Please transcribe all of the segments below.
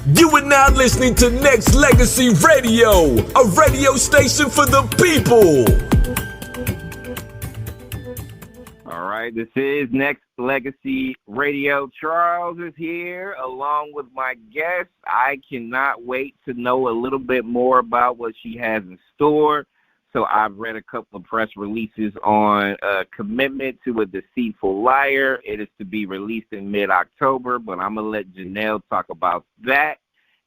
You are now listening to Nexxlegacy Radio, a radio station for the people. All right, this is Nexxlegacy Radio. Charles is here along with my guest. I cannot wait to know a little bit more about what she has in store. So I've read a couple of press releases on Commitment to a Deceitful Liar. It is to be released in mid-October, but I'm going to let Janelle talk about that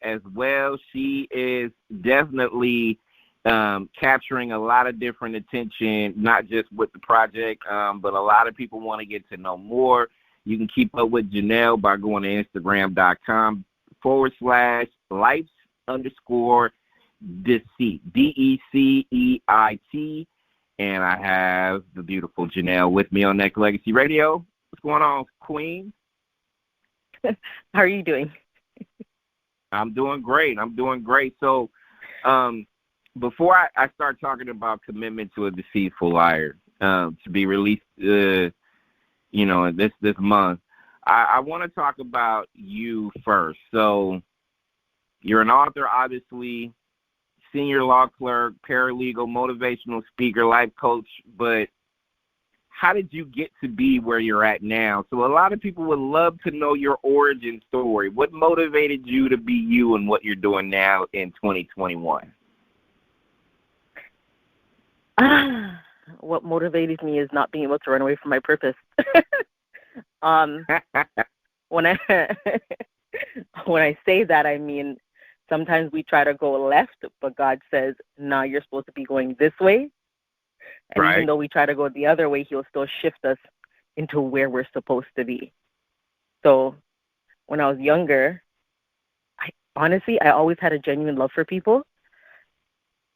as well. She is definitely capturing a lot of different attention, not just with the project, but a lot of people want to get to know more. You can keep up with Janelle by going to Instagram.com/lifes_deceit, DECEIT, and I have the beautiful Janelle with me on Nexxlegacy Radio. What's going on, Queen? How are you doing? I'm doing great. So before I start talking about Commitment to a Deceitful Liar to be released, this month, I want to talk about you first. So you're an author, obviously, senior law clerk, paralegal, motivational speaker, life coach, but how did you get to be where you're at now? So a lot of people would love to know your origin story. What motivated you to be you and what you're doing now in 2021? What motivated me is not being able to run away from my purpose. When I say that, I mean, sometimes we try to go left, but God says, no, you're supposed to be going this way. And right. Even though we try to go the other way, he'll still shift us into where we're supposed to be. So when I was younger, I always had a genuine love for people.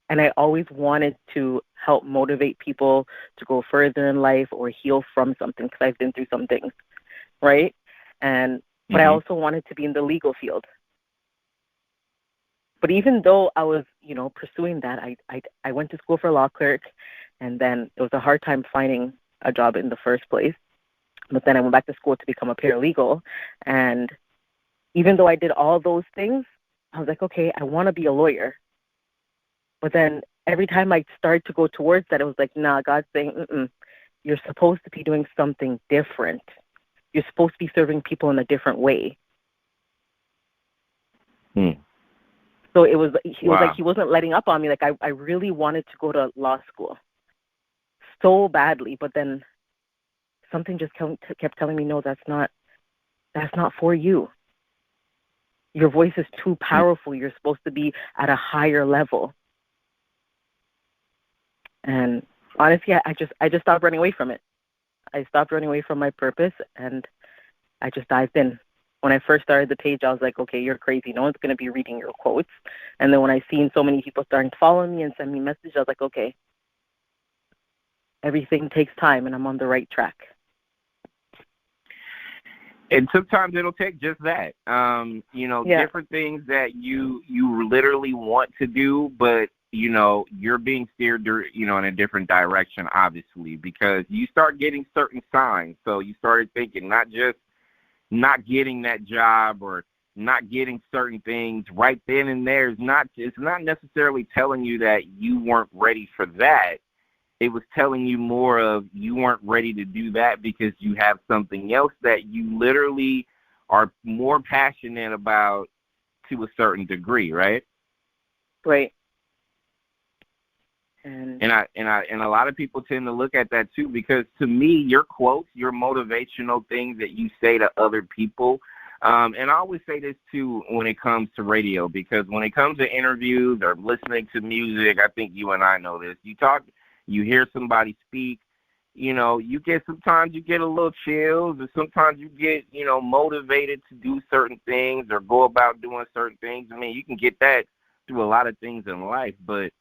And I always wanted to help motivate people to go further in life or heal from something, because I've been through some things, right? But I also wanted to be in the legal field. But even though I was, pursuing that, I went to school for law clerk, and then it was a hard time finding a job in the first place. But then I went back to school to become a paralegal. And even though I did all those things, I was like, okay, I want to be a lawyer. But then every time I started to go towards that, it was like, nah, God's saying, you're supposed to be doing something different. You're supposed to be serving people in a different way. So it was, he was like, he wasn't letting up on me. Like, I really wanted to go to law school so badly, but then something just kept telling me, no, that's not for you. Your voice is too powerful. You're supposed to be at a higher level. And honestly, I just stopped running away from it. I stopped running away from my purpose, and I just dived in. When I first started the page, I was like, okay, you're crazy. No one's going to be reading your quotes. And then when I seen so many people starting to follow me and send me messages, I was like, okay, everything takes time, and I'm on the right track. And sometimes it'll take just that. Different things that you literally want to do, but, you're being steered, in a different direction, obviously, because you start getting certain signs. So you started thinking not just not getting that job or not getting certain things right then and there it's not necessarily telling you that you weren't ready for that. It was telling you more of you weren't ready to do that because you have something else that you literally are more passionate about to a certain degree, right? Right. And a lot of people tend to look at that too, because to me, your quotes, your motivational things that you say to other people, and I always say this too when it comes to radio, because when it comes to interviews or listening to music, I think you and I know this. You hear somebody speak, sometimes you get a little chills, or sometimes you get, motivated to do certain things or go about doing certain things. I mean, you can get that through a lot of things in life, but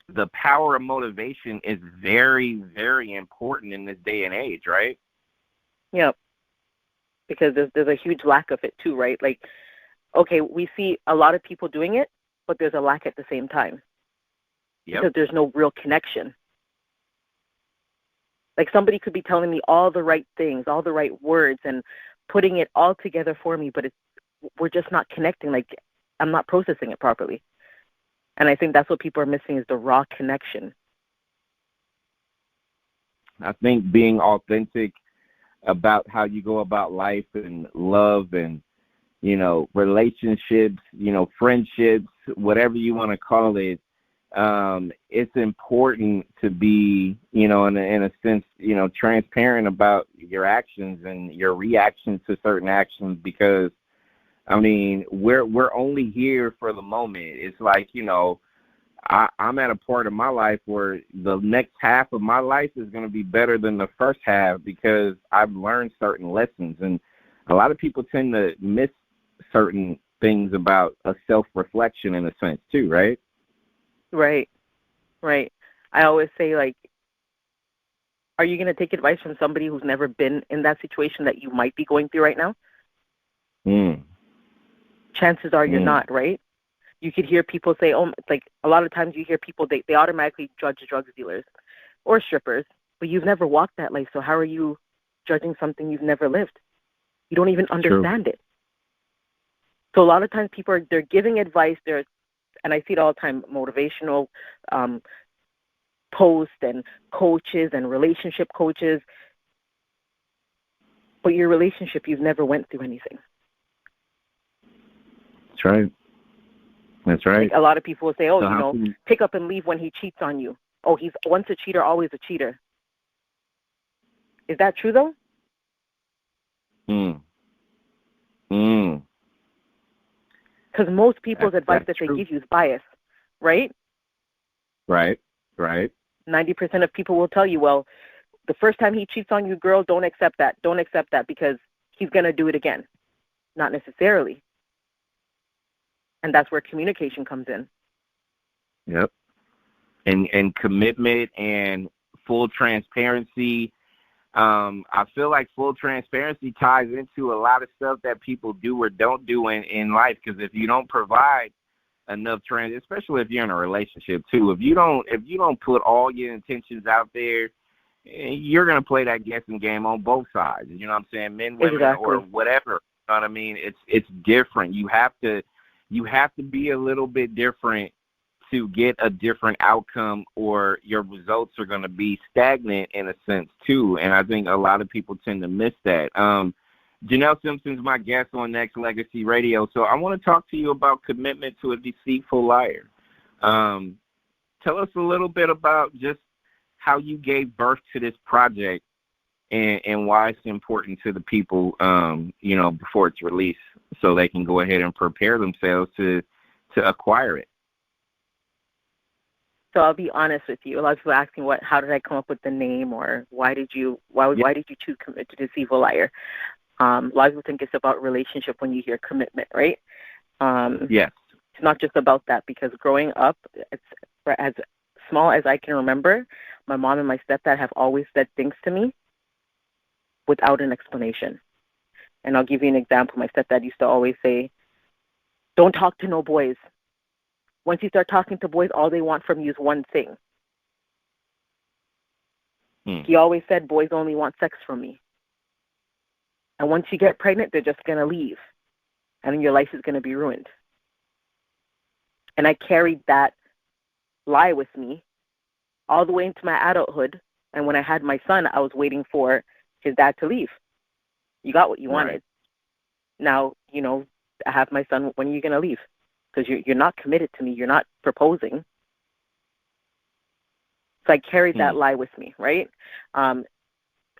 the power of motivation is very, very important in this day and age, right? Yeah, because there's a huge lack of it too, right? Like, okay, we see a lot of people doing it, but there's a lack at the same time. Yep. Because there's no real connection. Like, somebody could be telling me all the right things, all the right words, and putting it all together for me, but we're just not connecting. Like, I'm not processing it properly. And I think that's what people are missing, is the raw connection. I think being authentic about how you go about life and love and, you know, relationships, you know, friendships, whatever you want to call it, it's important to be, you know, in a sense, you know, transparent about your actions and your reactions to certain actions, because, I mean, we're only here for the moment. It's like, you know, I'm at a part of my life where the next half of my life is going to be better than the first half, because I've learned certain lessons. And a lot of people tend to miss certain things about a self-reflection in a sense too, right? Right. I always say, like, are you going to take advice from somebody who's never been in that situation that you might be going through right now? Chances are you're not, right? You could hear people say, oh, like, a lot of times you hear people, they automatically judge drug dealers or strippers, but you've never walked that life, so how are you judging something you've never lived? You don't even understand it. So a lot of times people they're giving advice, and I see it all the time, motivational posts and coaches and relationship coaches, but your relationship, you've never went through anything. That's right. That's right. Like, a lot of people will say, oh, so you know, pick up and leave when he cheats on you. Oh, he's once a cheater, always a cheater. Is that true, though? Because most people's advice that they give you is biased, right? Right. 90% of people will tell you, well, the first time he cheats on you, girl, don't accept that. Don't accept that because he's going to do it again. Not necessarily. And that's where communication comes in. Yep. And commitment and full transparency. I feel like full transparency ties into a lot of stuff that people do or don't do in life, because if you don't provide enough especially if you're in a relationship too, if you don't put all your intentions out there, you're going to play that guessing game on both sides. You know what I'm saying? Men, women, or whatever. You know what I mean? It's different. You have to be a little bit different to get a different outcome, or your results are going to be stagnant in a sense too. And I think a lot of people tend to miss that. Janelle Simpson's my guest on Nexxlegacy Radio. So I want to talk to you about commitment to a deceitful liar. Tell us a little bit about just how you gave birth to this project and why it's important to the people, you know, before it's released, so they can go ahead and prepare themselves to acquire it. So I'll be honest with you. A lot of people are asking, how did I come up with the name, or why did you choose Commit to Deceitful Liar? A lot of people think it's about relationship when you hear commitment, right? Yes. It's not just about that, because growing up, it's as small as I can remember, my mom and my stepdad have always said things to me without an explanation. And I'll give you an example. My stepdad used to always say, don't talk to no boys. Once you start talking to boys, all they want from you is one thing. He always said, boys only want sex from me. And once you get pregnant, they're just going to leave. And then your life is going to be ruined. And I carried that lie with me all the way into my adulthood. And when I had my son, I was waiting for his dad to leave. You got what you wanted. Now, you know, I have my son. When are you going to leave? Because you're not committed to me. You're not proposing. So I carried that lie with me, right?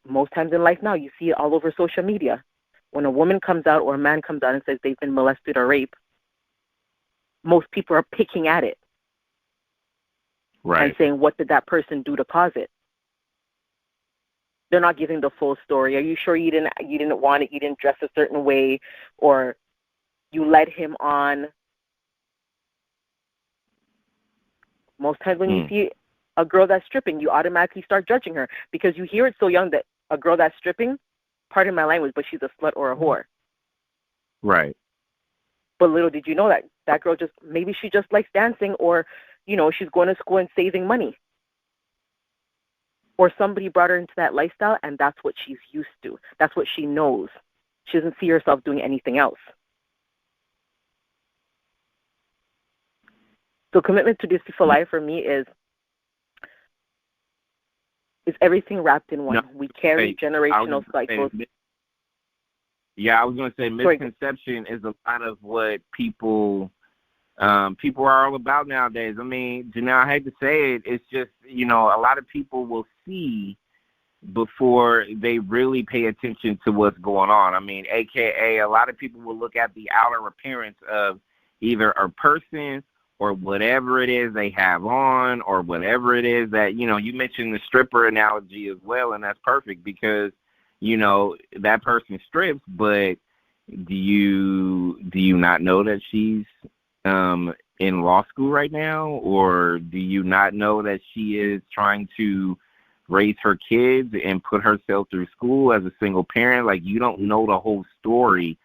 Most times in life now, you see it all over social media. When a woman comes out or a man comes out and says they've been molested or raped, most people are picking at it. And saying, what did that person do to cause it? They're not giving the full story. Are you sure you didn't want it? You didn't dress a certain way, or you led him on? Most times when you see a girl that's stripping, you automatically start judging her because you hear it so young that a girl that's stripping, pardon my language, but she's a slut or a whore. Right. But little did you know that girl maybe she just likes dancing, or, you know, she's going to school and saving money. Or somebody brought her into that lifestyle, and that's what she's used to. That's what she knows. She doesn't see herself doing anything else. So commitment to deceitful liar for me is everything wrapped in one. No, We carry generational cycles. I was going to say misconception is a lot of what people are all about nowadays. I mean, Janelle, I hate to say it, it's just, a lot of people will see before they really pay attention to what's going on. I mean, AKA a lot of people will look at the outer appearance of either a person or whatever it is they have on or whatever it is that, you mentioned the stripper analogy as well, and that's perfect because, that person strips, but do you not know that she's in law school right now? Or do you not know that she is trying to raise her kids and put herself through school as a single parent? Like, you don't know the whole story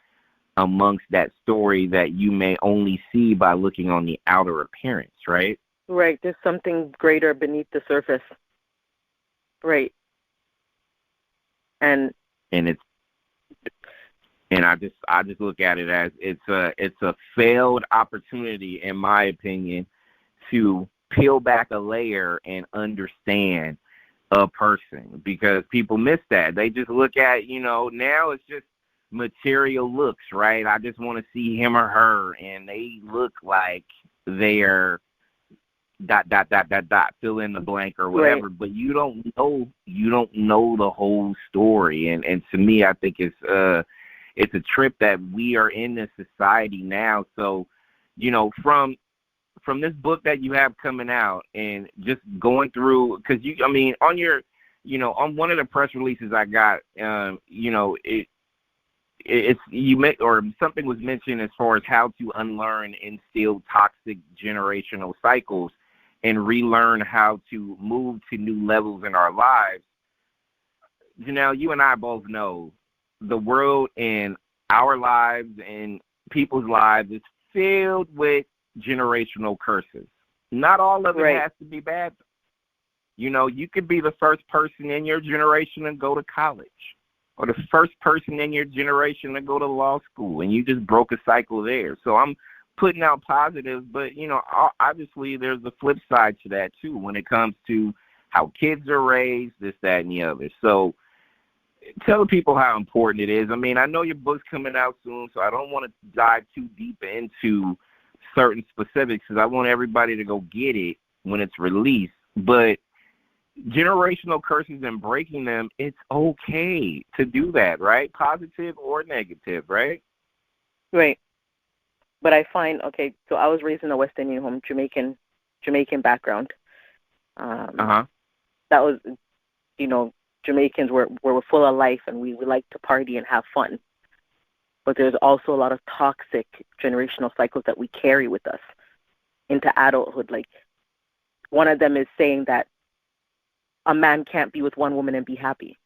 amongst that story that you may only see by looking on the outer appearance, right? Right. There's something greater beneath the surface. Right. And I just look at it as it's a failed opportunity, in my opinion, to peel back a layer and understand a person, because people miss that. They just look at, now it's just material looks, right? I just want to see him or her, and they look like they're ... fill in the blank or whatever, right. But you don't know the whole story, and to me, I think it's a trip that we are in this society now. So, from this book that you have coming out and just going through, because on your, on one of the press releases I got, it's or something was mentioned as far as how to unlearn instilled toxic generational cycles and relearn how to move to new levels in our lives. Janelle, you and I both know the world and our lives and people's lives is filled with generational curses. Not all of it has to be bad. You could be the first person in your generation to go to college, or the first person in your generation to go to law school, and you just broke a cycle there. So I'm putting out positives, but, obviously there's the flip side to that, too, when it comes to how kids are raised, this, that, and the other. So tell people how important it is. I mean, I know your book's coming out soon, so I don't want to dive too deep into certain specifics because I want everybody to go get it when it's released. But generational curses and breaking them, it's okay to do that, right? Positive or negative, right? Right. But I find, so I was raised in a West Indian home, Jamaican background. That was, Jamaicans were full of life, and we like to party and have fun. But there's also a lot of toxic generational cycles that we carry with us into adulthood. Like, one of them is saying that a man can't be with one woman and be happy.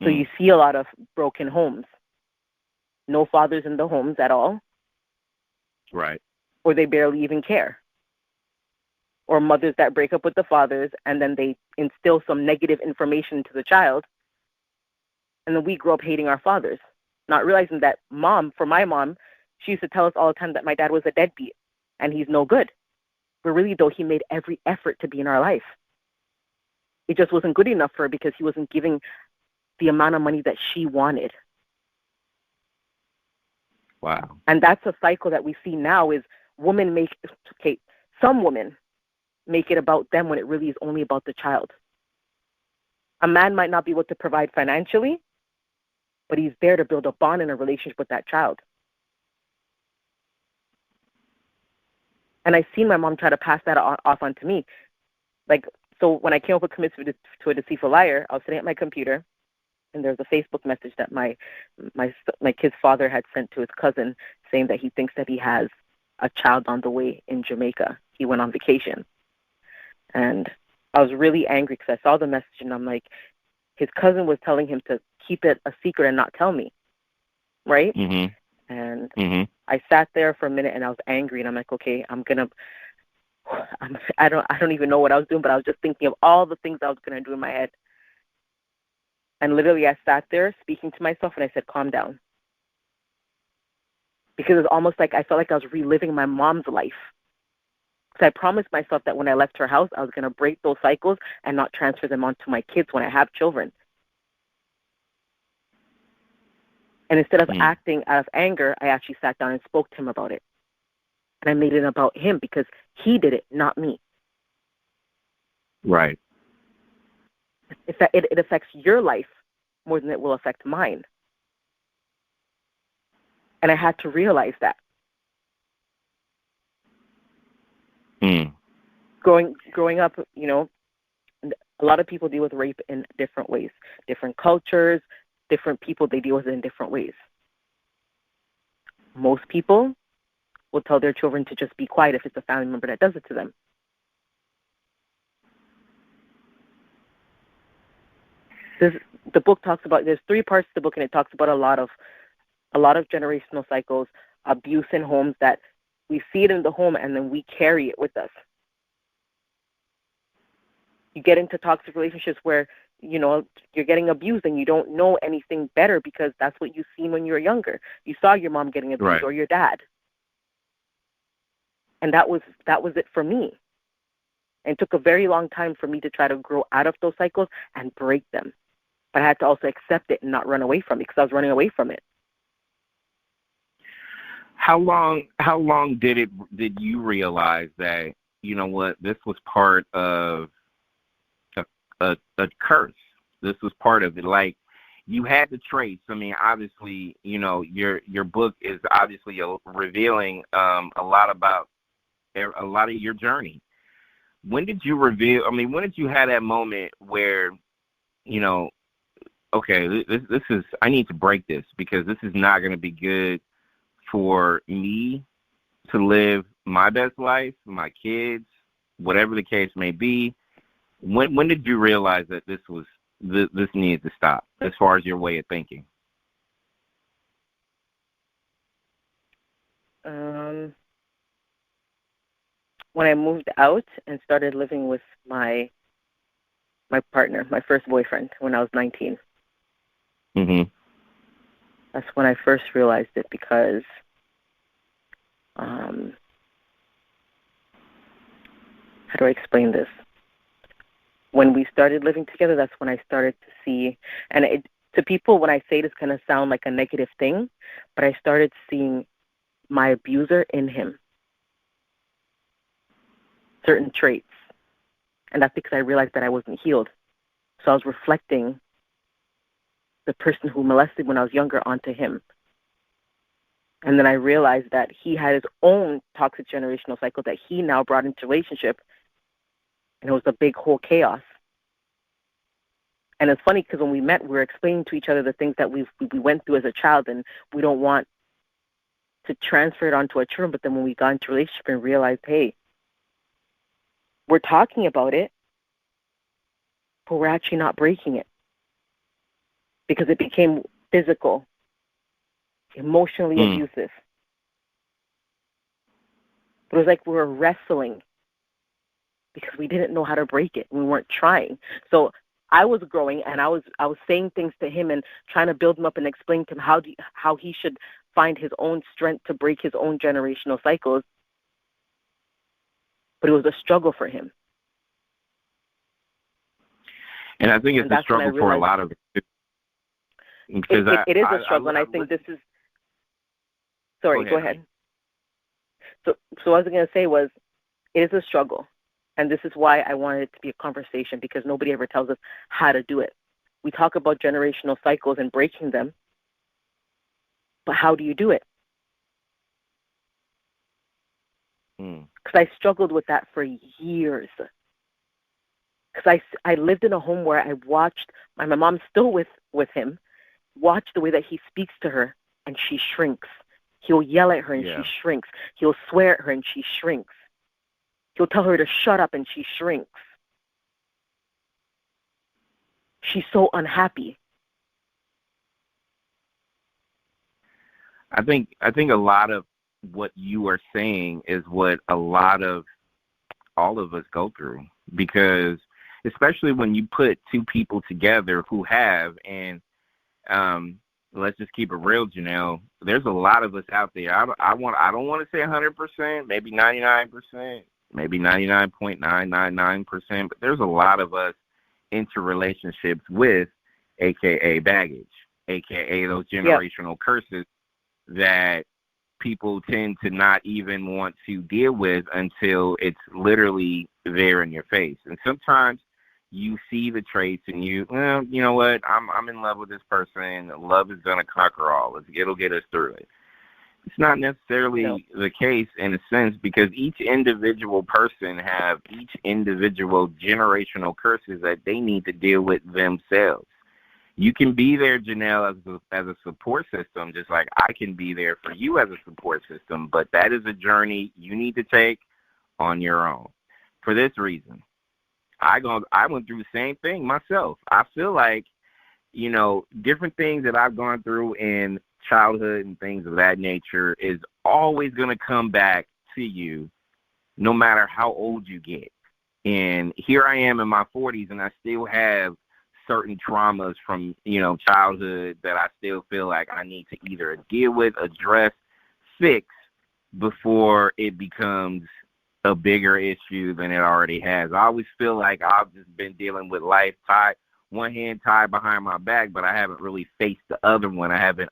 So you see a lot of broken homes. No fathers in the homes at all. Right. Or they barely even care. Or mothers that break up with the fathers and then they instill some negative information into the child. And then we grow up hating our fathers, not realizing that for my mom, she used to tell us all the time that my dad was a deadbeat and he's no good. But really, though, he made every effort to be in our life. It just wasn't good enough for her because he wasn't giving the amount of money that she wanted. Wow. And that's a cycle that we see now is some women make it about them when it really is only about the child. A man might not be able to provide financially, but he's there to build a bond in a relationship with that child. And I've seen my mom try to pass that off onto me. Like, so when I came up with Commitment to a Deceitful Liar, I was sitting at my computer, and there's a Facebook message that my kid's father had sent to his cousin saying that he thinks that he has a child on the way in Jamaica. He went on vacation. And I was really angry because I saw the message, and I'm like, his cousin was telling him to keep it a secret and not tell me, right? Mm-hmm. And I sat there for a minute, and I was angry, and I'm like, okay, I don't even know what I was doing, but I was just thinking of all the things I was going to do in my head. And literally I sat there speaking to myself, and I said, calm down. because it's almost like I felt like I was reliving my mom's life. Because I promised myself that when I left her house, I was going to break those cycles and not transfer them onto my kids when I have children. And instead of acting out of anger, I actually sat down and spoke to him about it. And I made it about him because he did it, not me. Right. It affects your life more than it will affect mine. And I had to realize that. Growing up, you know, a lot of people deal with rape in different ways. Different cultures, different people, they deal with it in different ways. Most people will tell their children to just be quiet if it's a family member that does it to them. The book talks about, there's 3 parts to the book, and it talks about a lot of generational cycles, abuse in homes, that we see it in the home and then we carry it with us. You get into toxic relationships where, you know, you're getting abused and you don't know anything better because that's what you seen when you were younger. You saw your mom getting abused, right, or your dad. And that was it for me. And it took a very long time for me to try to grow out of those cycles and break them. But I had to also accept it and not run away from it because I was running away from it. How long did you realize that, you know what, this was part of a curse? This was part of it. Like, you had the traits. I mean, obviously, you know, your book is obviously revealing a lot of your journey. When did you when did you have that moment where, you know, okay, this is, I need to break this because this is not going to be good for me to live my best life, my kids, whatever the case may be? When did you realize that this needed to stop as far as your way of thinking? When I moved out and started living with my partner, my first boyfriend, when I was 19. Mm-hmm. That's when I first realized it because how do I explain this? When we started living together, that's when I started to see, and to people, when I say this, kind of sound like a negative thing, but I started seeing my abuser in him, certain traits. And that's because I realized that I wasn't healed. So I was reflecting the person who molested when I was younger onto him. And then I realized that he had his own toxic generational cycle that he now brought into relationship. And it was a big whole chaos. And it's funny because when we met, we were explaining to each other the things that we went through as a child, and we don't want to transfer it onto our children. But then when we got into a relationship and realized, hey, we're talking about it, but we're actually not breaking it. Because it became physical, emotionally abusive. But it was like we were wrestling because we didn't know how to break it. We weren't trying. So I was growing, and I was saying things to him and trying to build him up and explain to him how he should find his own strength to break his own generational cycles. But it was a struggle for him. And I think it's a struggle for a lot of it. It is a struggle, and I think this is... Sorry, go ahead. So what I was going to say was, it is a struggle, and this is why I wanted it to be a conversation, because nobody ever tells us how to do it. We talk about generational cycles and breaking them, but how do you do it? Because I struggled with that for years. Because I lived in a home where I watched, my mom's still with him, watch the way that he speaks to her, and she shrinks. He'll yell at her, and she shrinks. He'll swear at her, and she shrinks. He'll tell her to shut up, and she shrinks. She's so unhappy. I think a lot of what you are saying is what a lot of all of us go through, because especially when you put two people together who have, and let's just keep it real, Janelle. There's a lot of us out there. I don't want to say 100%, maybe 99%, maybe 99.999%, but there's a lot of us into relationships with AKA baggage, AKA those generational curses that people tend to not even want to deal with until it's literally there in your face. And sometimes you see the traits and you know what, I'm in love with this person. Love is going to conquer all. It'll get us through it. It's not necessarily the case in a sense, because each individual person have each individual generational curses that they need to deal with themselves. You can be there, Janelle, as a support system, just like I can be there for you as a support system, but that is a journey you need to take on your own. For this reason, I went through the same thing myself. I feel like, different things that I've gone through in childhood and things of that nature is always going to come back to you no matter how old you get. And here I am in my 40s, and I still have certain traumas from, childhood that I still feel like I need to either deal with, address, fix before it becomes a bigger issue than it already has. I always feel like I've just been dealing with life one hand tied behind my back, but I haven't really faced the other one. I haven't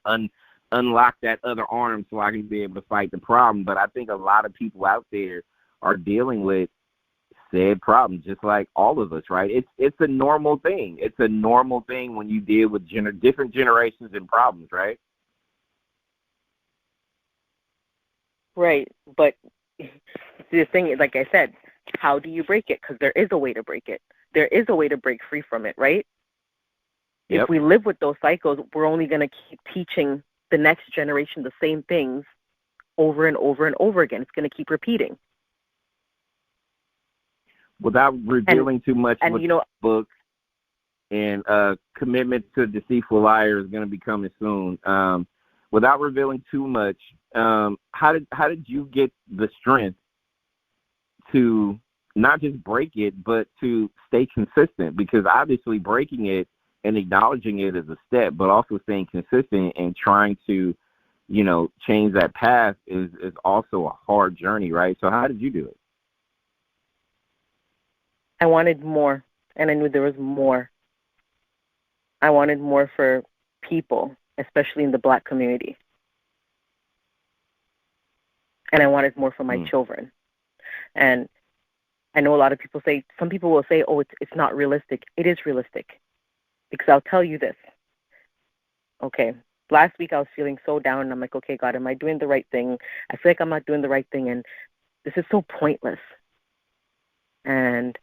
unlocked that other arm so I can be able to fight the problem. But I think a lot of people out there are dealing with said problems, just like all of us, right? It's a normal thing. It's a normal thing when you deal with different generations and problems, right? Right, but the thing is, like I said, how do you break it? Because there is a way to break it. There is a way to break free from it, right? Yep. If we live with those cycles, we're only going to keep teaching the next generation the same things over and over and over again. It's going to keep repeating. Without revealing too much with the book, and Commitment to Deceitful Liar is going to be coming soon. Without revealing too much, how did you get the strength to not just break it, but to stay consistent? Because obviously breaking it and acknowledging it is a step, but also staying consistent and trying to, change that path is also a hard journey, right? So how did you do it? I wanted more, and I knew there was more. I wanted more for people, especially in the Black community. And I wanted more for my children. And I know a lot of people say, some people will say, oh, it's not realistic. It is realistic. Because I'll tell you this. Okay, last week I was feeling so down, and I'm like, okay, God, am I doing the right thing? I feel like I'm not doing the right thing, and this is so pointless. And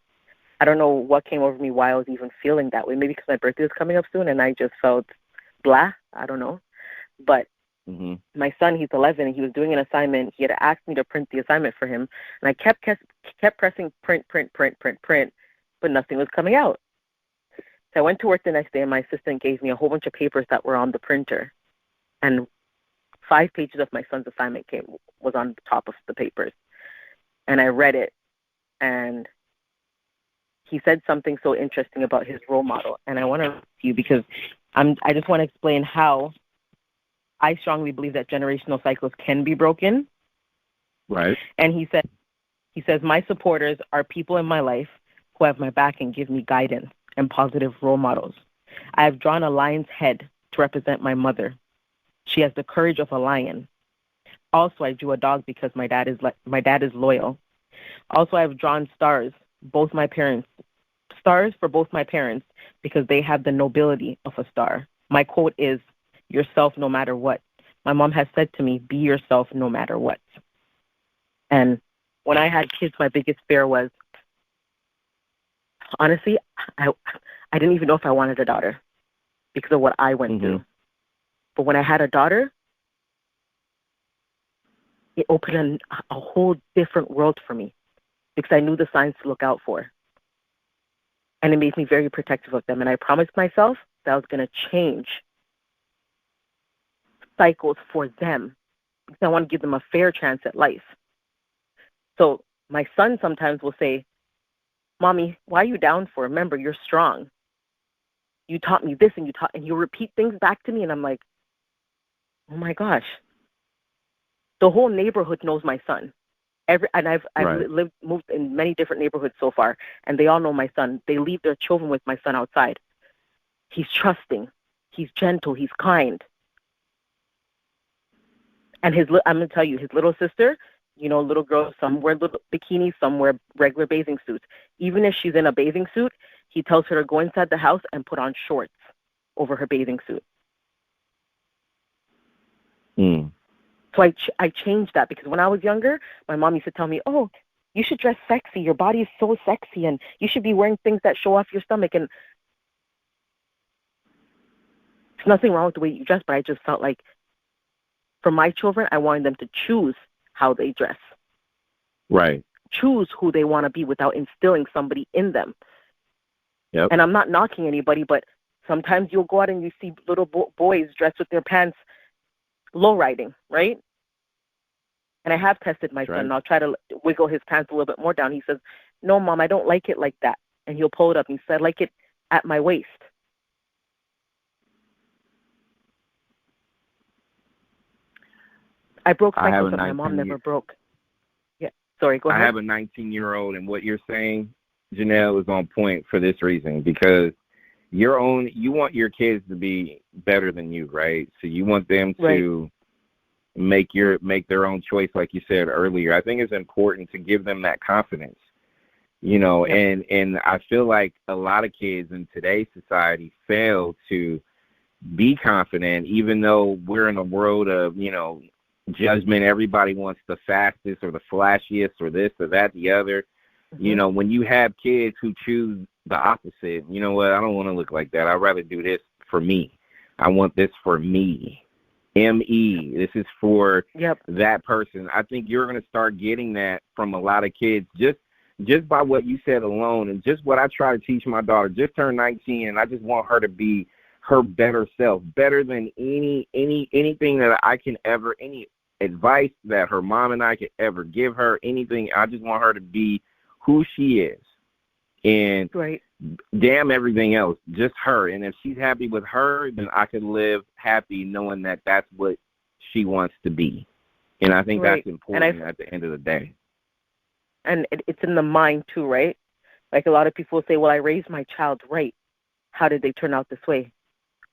I don't know what came over me, why I was even feeling that way. Maybe because my birthday was coming up soon and I just felt blah. I don't know. But my son, he's 11, and he was doing an assignment. He had asked me to print the assignment for him. And I kept pressing print, but nothing was coming out. So I went to work the next day, and my assistant gave me a whole bunch of papers that were on the printer. And 5 pages of my son's assignment was on the top of the papers. And I read it, and he said something so interesting about his role model, and I want to read to you because I just want to explain how I strongly believe that generational cycles can be broken. Right. And he says, my supporters are people in my life who have my back and give me guidance and positive role models. I have drawn a lion's head to represent my mother. She has the courage of a lion. Also, I drew a dog because my dad is loyal. Also, I have drawn stars for both my parents because they have the nobility of a star. My quote is, yourself no matter what. My mom has said to me, be yourself no matter what. And when I had kids, my biggest fear was, honestly, I didn't even know if I wanted a daughter because of what I went through. But when I had a daughter, it opened a whole different world for me because I knew the signs to look out for. And it made me very protective of them. And I promised myself that I was going to change cycles for them because I want to give them a fair chance at life. So my son sometimes will say, Mommy, why are you down for? Remember, you're strong. You taught me this and he'll repeat things back to me. And I'm like, oh my gosh, the whole neighborhood knows my son. I've moved in many different neighborhoods so far, and they all know my son. They leave their children with my son outside. He's trusting. He's gentle. He's kind. And I'm going to tell you, his little sister, little girls, some wear little bikinis, some wear regular bathing suits. Even if she's in a bathing suit, he tells her to go inside the house and put on shorts over her bathing suit. So I changed that, because when I was younger, my mom used to tell me, oh, you should dress sexy. Your body is so sexy, and you should be wearing things that show off your stomach. And there's nothing wrong with the way you dress, but I just felt like for my children, I wanted them to choose how they dress. Right. Choose who they want to be without instilling somebody in them. Yep. And I'm not knocking anybody, but sometimes you'll go out and you see little boys dressed with their pants low-riding, right? And I have tested my son, and I'll try to wiggle his pants a little bit more down. He says, no, Mom, I don't like it like that. And he'll pull it up, and he said, I like it at my waist. I broke cycles that my mom never broke. Yeah, sorry, go ahead. I have a 19-year-old, and what you're saying, Janelle, is on point for this reason, because you want your kids to be better than you, right? So you want them to make their own choice, like you said earlier. I think it's important to give them that confidence, and I feel like a lot of kids in today's society fail to be confident, even though we're in a world of, judgment. Everybody wants the fastest or the flashiest or this or that, the other. When you have kids who choose the opposite, you know what, I don't want to look like that. I'd rather do this for me. I want this for me. M-E. This is for that person. I think you're going to start getting that from a lot of kids just by what you said alone, and just what I try to teach my daughter. Just turned 19, and I just want her to be her better self, better than anything that I can ever, any advice that her mom and I could ever give her, anything. I just want her to be who she is. And damn everything else, just her. And if she's happy with her, then I can live happy knowing that that's what she wants to be. And I think that's important at the end of the day. And it's in the mind too, right? Like a lot of people say, well, I raised my child right. How did they turn out this way?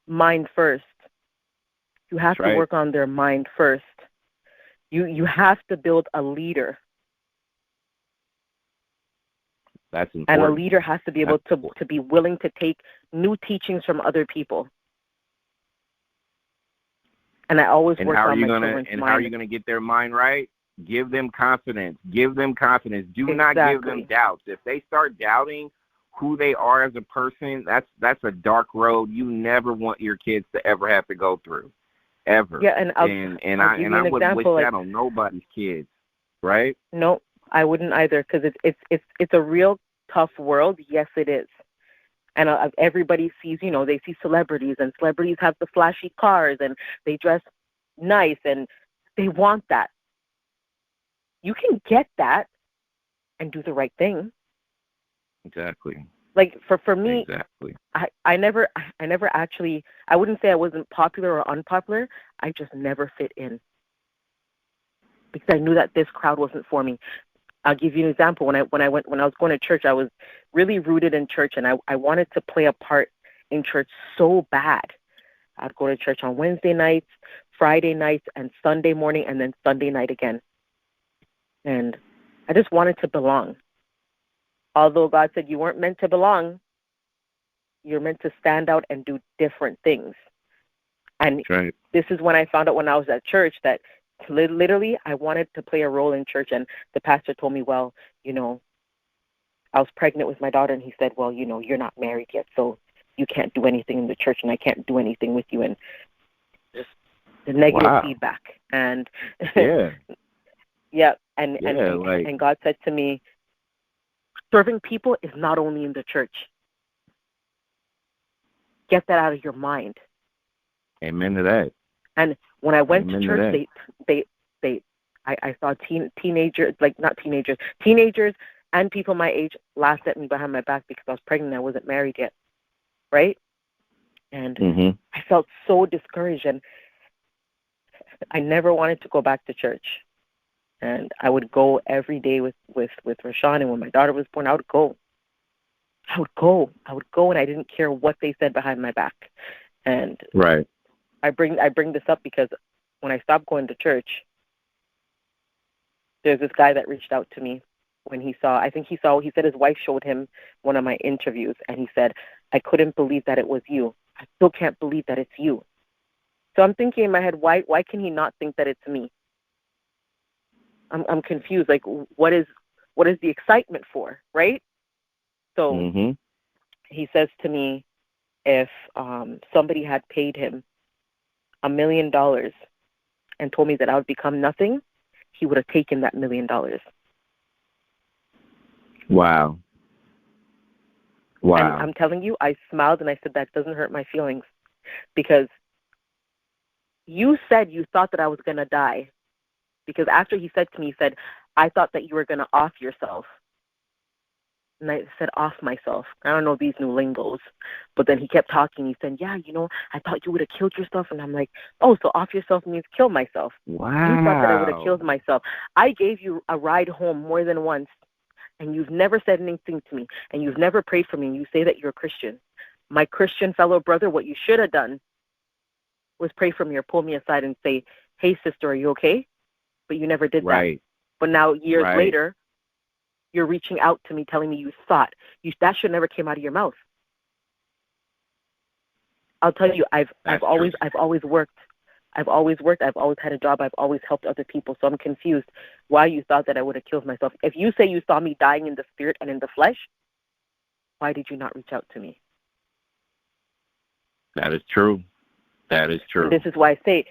Mind first. You have to work on their mind first. You have to build a leader. That's important. And a leader has to be able to be willing to take new teachings from other people. And I always work on my children's mind. And how are you going to get their mind right? Give them confidence. Give them confidence. Do not give them doubts. If they start doubting who they are as a person, that's a dark road you never want your kids to ever have to go through, ever. Yeah, and I wouldn't wish that on nobody's kids, right? No, I wouldn't either, because it's a real tough world. Yes, it is. And everybody sees, they see celebrities, and celebrities have the flashy cars, and they dress nice, and they want that. You can get that and do the right thing. Exactly. Like for me, I never actually, I wouldn't say I wasn't popular or unpopular. I just never fit in, because I knew that this crowd wasn't for me. I'll give you an example. When I was going to church, I was really rooted in church, and I wanted to play a part in church so bad. I'd go to church on Wednesday nights, Friday nights, and Sunday morning, and then Sunday night again. And I just wanted to belong. Although God said you weren't meant to belong, you're meant to stand out and do different things. And this is when I found out when I was at church that literally I wanted to play a role in church. And the pastor told me, well, I was pregnant with my daughter, and he said, well, you're not married yet, so you can't do anything in the church, and I can't do anything with you. And just the negative feedback. And and God said to me, serving people is not only in the church. Get that out of your mind. Amen to that. And when I went to church, I saw teenagers and people my age laughed at me behind my back because I was pregnant and I wasn't married yet, right? And I felt so discouraged. And I never wanted to go back to church. And I would go every day with Rashawn, and when my daughter was born, I would go. I would go, and I didn't care what they said behind my back. And right. I bring this up because when I stopped going to church, there's this guy that reached out to me when he said his wife showed him one of my interviews, and he said, I couldn't believe that it was you. I still can't believe that it's you. So I'm thinking in my head, why can he not think that it's me? I'm confused. Like, what is the excitement for, right? So he says to me, if somebody had paid him $1 million and told me that I would become nothing, he would have taken that $1 million. Wow. And I'm telling you, I smiled and I said, that doesn't hurt my feelings, because you said you thought that I was going to die. Because after he said to me, he said, I thought that you were going to off yourself. And I said, off myself. I don't know these new lingos. But then he kept talking. He said, yeah, I thought you would have killed yourself. And I'm like, oh, so off yourself means kill myself. Wow. You thought that I would have killed myself. I gave you a ride home more than once, and you've never said anything to me, and you've never prayed for me, and you say that you're a Christian. My Christian fellow brother, what you should have done was pray for me or pull me aside and say, hey, sister, are you okay? But you never did that. But now, years later, you're reaching out to me, telling me you thought. That should never came out of your mouth. I'll tell you, I've always worked. I've always had a job. I've always helped other people. So I'm confused why you thought that I would have killed myself. If you say you saw me dying in the spirit and in the flesh, why did you not reach out to me? That is true. That is true. And this is why I say,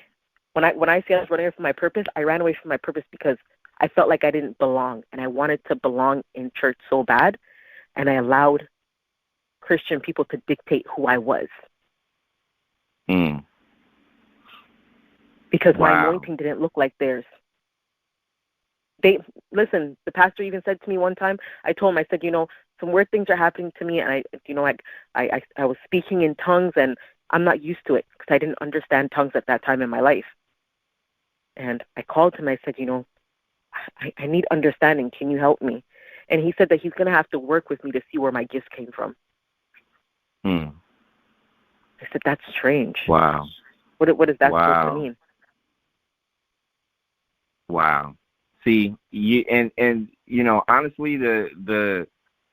when I say I was running away from my purpose, I ran away from my purpose because I felt like I didn't belong, and I wanted to belong in church so bad, and I allowed Christian people to dictate who I was. Because my anointing didn't look like theirs. Listen, the pastor even said to me one time, I told him, I said, some weird things are happening to me, and I was speaking in tongues, and I'm not used to it because I didn't understand tongues at that time in my life. And I called him. I said, I need understanding. Can you help me? And he said that he's going to have to work with me to see where my gifts came from. I said, that's strange. Wow. What is that supposed to mean? Wow. See, honestly, the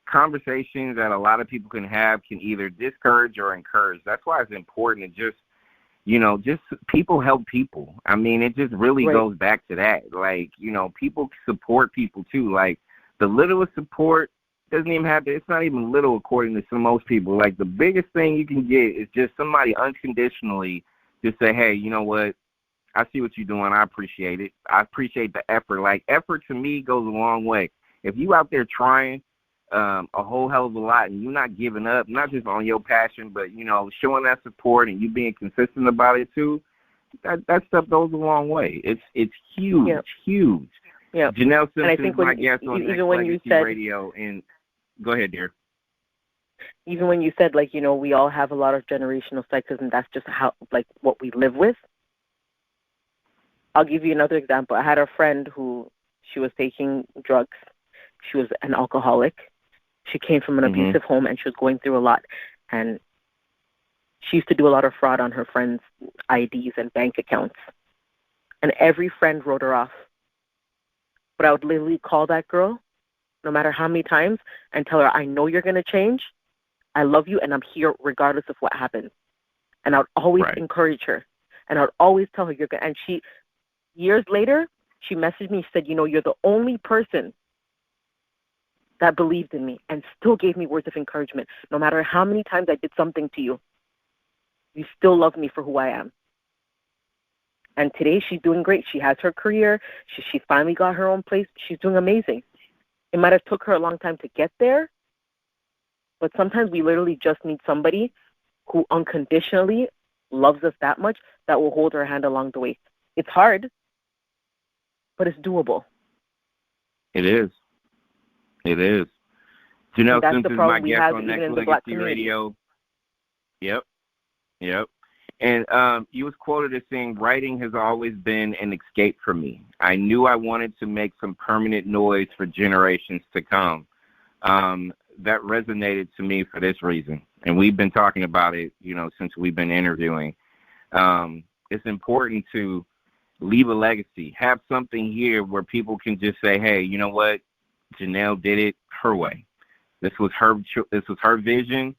conversations that a lot of people can have can either discourage or encourage. That's why it's important to just people help people. I mean, it just really goes back to that. Like, people support people too. Like, the littlest support doesn't even have to, it's not even little according to most people. Like, the biggest thing you can get is just somebody unconditionally just say, hey, you know what? I see what you're doing. I appreciate it. I appreciate the effort. Like, effort to me goes a long way. If you out there trying a whole hell of a lot and you're not giving up, not just on your passion, but, showing that support and you being consistent about it too, that stuff goes a long way. It's huge, huge. Yeah. Janelle Simpson is my guest on Nexxlegacy Radio. And go ahead, dear. Even when you said, we all have a lot of generational sexism, that's just how, what we live with. I'll give you another example. I had a friend who, she was taking drugs. She was an alcoholic. She came from an abusive home, and she was going through a lot. And she used to do a lot of fraud on her friends' IDs and bank accounts. And every friend wrote her off. But I would literally call that girl, no matter how many times, and tell her, I know you're going to change. I love you, and I'm here regardless of what happens. And I would always encourage her. And I would always tell her, you're going to. And she, years later, she messaged me. She said, you're the only person that believed in me and still gave me words of encouragement. No matter how many times I did something to you, you still love me for who I am. And today she's doing great. She has her career. She finally got her own place. She's doing amazing. It might have took her a long time to get there, but sometimes we literally just need somebody who unconditionally loves us that much that will hold our hand along the way. It's hard, but it's doable. It is. It is. Janelle Simpson is my guest on Nexxlegacy Radio. Yep. And you was quoted as saying, writing has always been an escape for me. I knew I wanted to make some permanent noise for generations to come. That resonated to me for this reason. And we've been talking about it, since we've been interviewing. It's important to leave a legacy, have something here where people can just say, hey, you know what? Janelle did it her way. This was her vision.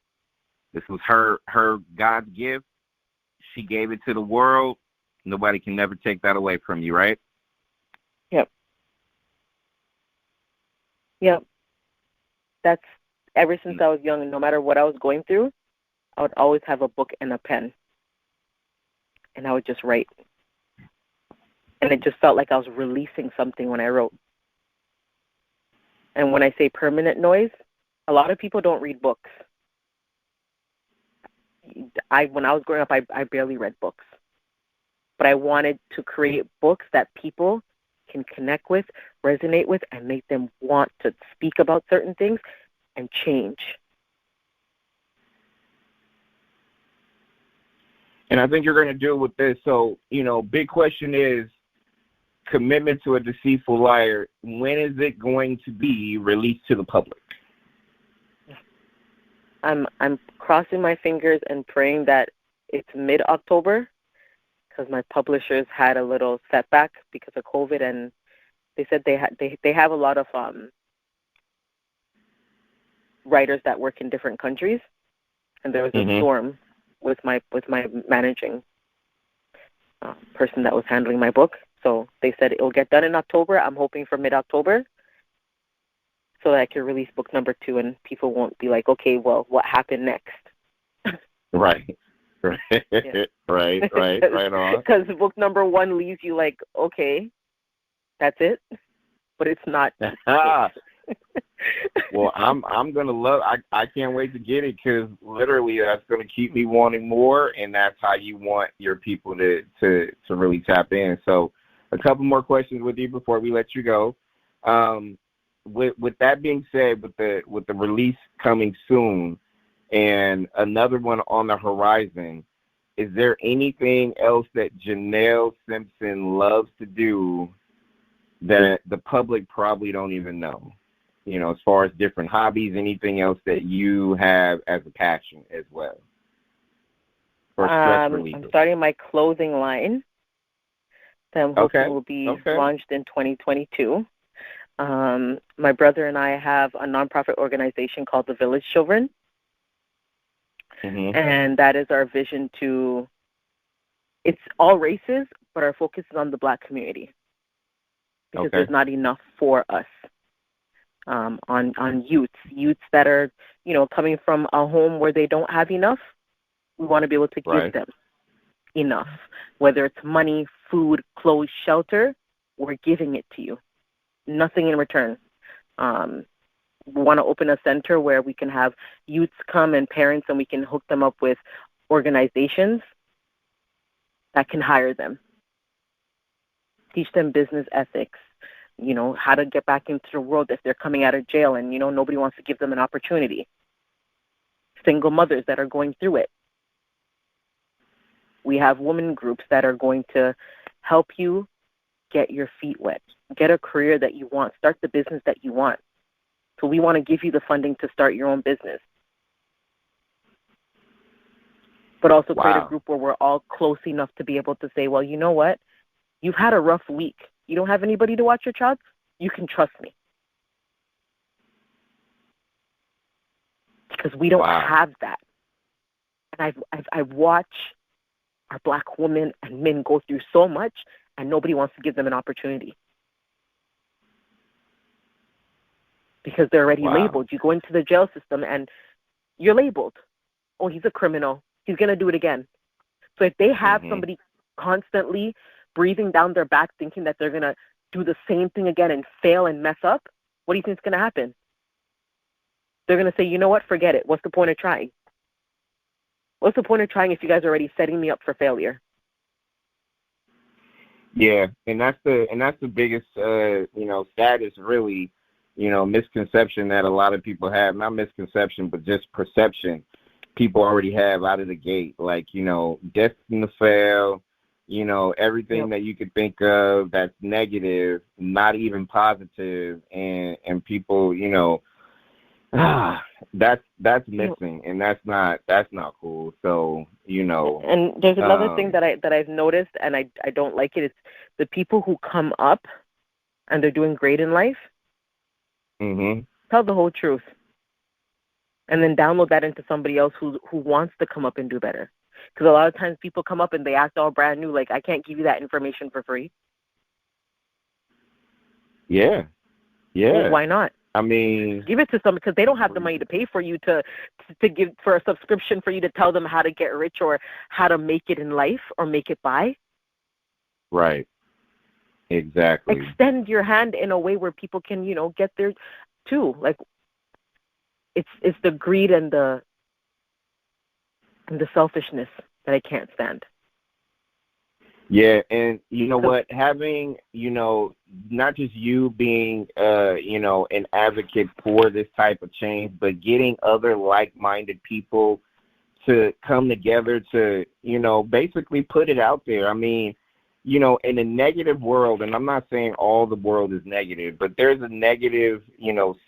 This was her God's gift. She gave it to the world. Nobody can never take that away from you, right? Yep. That's ever since I was young, and no matter what I was going through, I would always have a book and a pen. And I would just write. And it just felt like I was releasing something when I wrote. And when I say permanent noise, a lot of people don't read books. When I was growing up, I barely read books. But I wanted to create books that people can connect with, resonate with, and make them want to speak about certain things and change. And I think you're going to do it with this. So, big question is, Commitment to a Deceitful Liar, when is it going to be released to the public? I'm crossing my fingers and praying that it's mid-October, because my publishers had a little setback because of COVID, and they said they have a lot of writers that work in different countries, and there was a storm with my managing person that was handling my book. So they said it'll get done in October. I'm hoping for mid-October, so that I can release book number 2, and people won't be like, okay, well, what happened next? Right. Yeah. Right on. Because book number 1 leaves you like, okay, that's it, but it's not. Well, I'm gonna love. I can't wait to get it, because literally that's gonna keep me wanting more, and that's how you want your people to really tap in. So, a couple more questions with you before we let you go. With that being said, with the release coming soon, and another one on the horizon, is there anything else that Janelle Simpson loves to do that the public probably don't even know? As far as different hobbies, anything else that you have as a passion as well? For stress relief. I'm starting my clothing line that I'm hoping will be launched in 2022. My brother and I have a nonprofit organization called the Village Children. And that is our vision it's all races, but our focus is on the Black community, because there's not enough for us. On youths that are, coming from a home where they don't have enough. We want to be able to give them enough, whether it's money, food, clothes, shelter. We're giving it to you, nothing in return. We want to open a center where we can have youths come and parents, and we can hook them up with organizations that can hire them, teach them business ethics, how to get back into the world if they're coming out of jail and, nobody wants to give them an opportunity. Single mothers that are going through it. We have women groups that are going to help you get your feet wet, get a career that you want, start the business that you want. So we want to give you the funding to start your own business. But also create a group where we're all close enough to be able to say, well, you know what? You've had a rough week. You don't have anybody to watch your child? You can trust me. Because we don't have that. And I watch our Black women and men go through so much, and nobody wants to give them an opportunity. Because they're already labeled. You go into the jail system and you're labeled. Oh, he's a criminal. He's going to do it again. So if they have somebody constantly breathing down their back thinking that they're going to do the same thing again and fail and mess up, what do you think is going to happen? They're going to say, you know what, forget it. What's the point of trying? What's the point of trying if you guys are already setting me up for failure? Yeah, and that's the biggest, saddest, really, misconception that a lot of people have. Not misconception, but just perception, people already have out of the gate, like, destined to fail, everything that you could think of that's negative, not even positive, and people, that's missing, and that's not cool. So, And there's another thing that I've noticed, and I don't like it. It's the people who come up and they're doing great in life. Tell the whole truth, and then download that into somebody else who wants to come up and do better. Because a lot of times people come up and they act all brand new, like, I can't give you that information for free. Yeah. Well, why not? I mean, give it to somebody, because they don't have the money to pay for you to give for a subscription for you to tell them how to get rich or how to make it in life or make it by. Right. Exactly. Extend your hand in a way where people can, get there too. Like, it's the greed and the selfishness that I can't stand. Yeah, and you know what? Having, not just you being, an advocate for this type of change, but getting other like-minded people to come together to, basically put it out there. I mean, in a negative world, and I'm not saying all the world is negative, but there's a negative,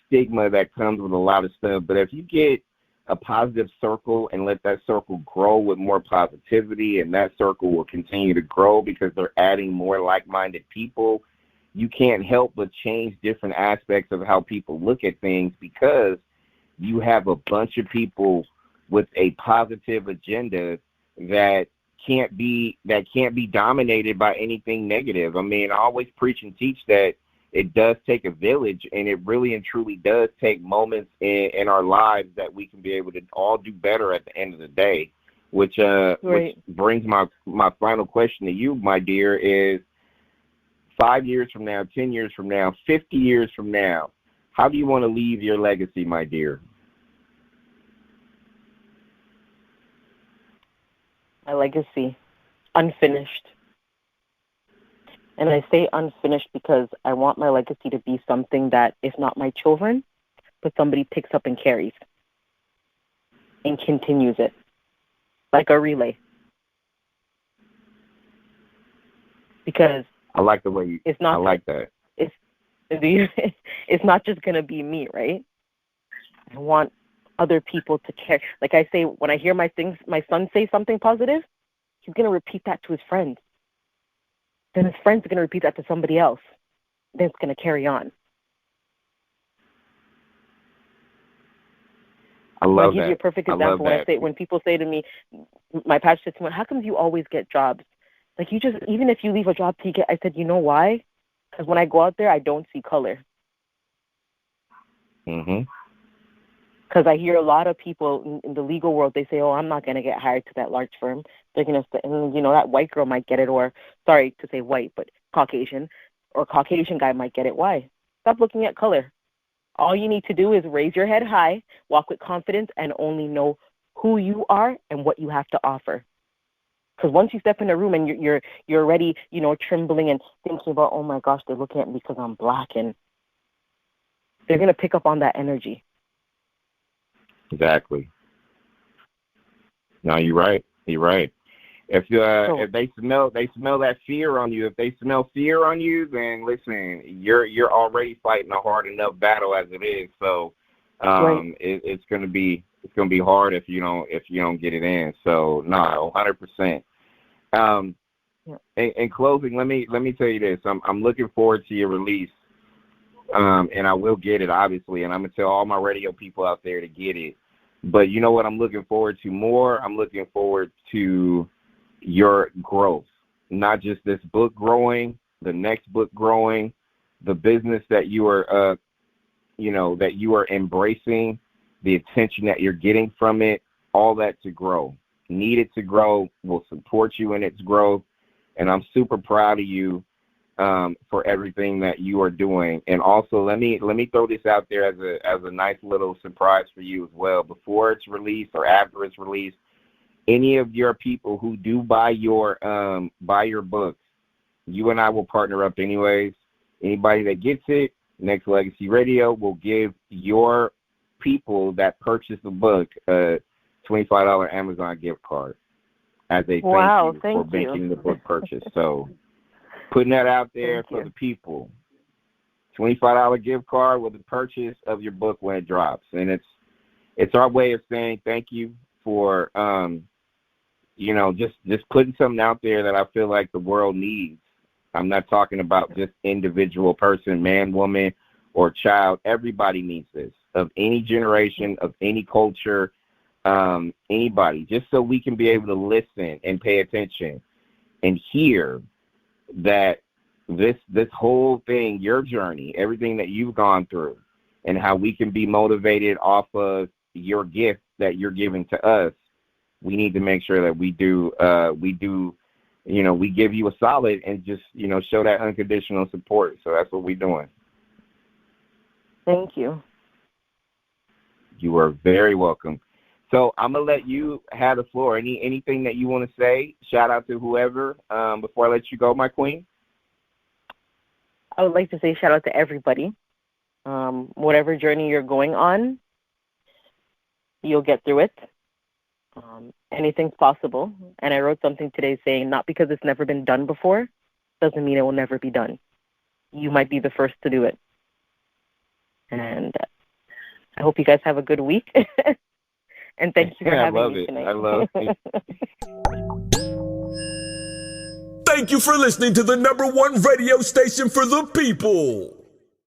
stigma that comes with a lot of stuff. But if you get a positive circle and let that circle grow with more positivity, and that circle will continue to grow because they're adding more like-minded people, you can't help but change different aspects of how people look at things, because you have a bunch of people with a positive agenda that can't be dominated by anything negative. I mean, I always preach and teach that it does take a village, and it really and truly does take moments in our lives that we can be able to all do better at the end of the day, which brings my final question to you, my dear, is 5 years from now, 10 years from now, 50 years from now, how do you want to leave your legacy, my dear? My legacy, unfinished. And I say unfinished because I want my legacy to be something that, if not my children, but somebody picks up and carries and continues it, like a relay. Because I like the way you. I like that. It's not just gonna be me, right? I want other people to care. Like I say, when I hear my son say something positive, he's gonna repeat that to his friends. Then his friends are going to repeat that to somebody else. Then it's going to carry on. I love that. I'll give you a perfect example. When people say to me, my pastor said to me, how come you always get jobs? Like, even if you leave a job to get, I said, you know why? Because when I go out there, I don't see color. Because I hear a lot of people in the legal world, they say, oh, I'm not going to get hired to that large firm. They're going to, that white girl might get it, or, sorry to say white, but Caucasian, or Caucasian guy might get it. Why? Stop looking at color. All you need to do is raise your head high, walk with confidence, and only know who you are and what you have to offer. Because once you step in a room and you're already, trembling and thinking about, oh my gosh, they're looking at me because I'm black, and they're going to pick up on that energy. Exactly. No, you're right. You're right. If they smell that fear on you, if they smell fear on you, then listen, you're already fighting a hard enough battle as it is. So it's gonna be hard if you don't get it in. So no, 100%. In closing, let me tell you this. I'm looking forward to your release. And I will get it, obviously, and I'm going to tell all my radio people out there to get it. But you know what I'm looking forward to more? I'm looking forward to your growth, not just this book growing, the next book growing, the business that you are, that you are embracing, the attention that you're getting from it, all that to grow. Need it to grow. We'll support you in its growth. And I'm super proud of you. For everything that you are doing. And also let me throw this out there as a nice little surprise for you as well. Before it's released or after it's released, any of your people who do buy your books, you and I will partner up anyways. Anybody that gets it, Nexxlegacy Radio will give your people that purchase the book a $25 Amazon gift card as a thank you for making the book purchase. So putting that out there for the people. $25 gift card with the purchase of your book when it drops. And it's our way of saying thank you for just putting something out there that I feel like the world needs. I'm not talking about just individual person, man, woman, or child. Everybody needs this, of any generation, of any culture, anybody, just so we can be able to listen and pay attention and hear that this whole thing, your journey, everything that you've gone through, and how we can be motivated off of your gift that you're giving to us. We need to make sure that we give you a solid and just, show that unconditional support. So that's what we're doing. Thank you. You are very welcome. So I'm going to let you have the floor. Anything that you want to say? Shout out to whoever before I let you go, my queen. I would like to say shout out to everybody. Whatever journey you're going on, you'll get through it. Anything's possible. And I wrote something today saying, not because it's never been done before, doesn't mean it will never be done. You might be the first to do it. And I hope you guys have a good week. And thank you for having me tonight. I love it. Thank you for listening to the #1 radio station for the people.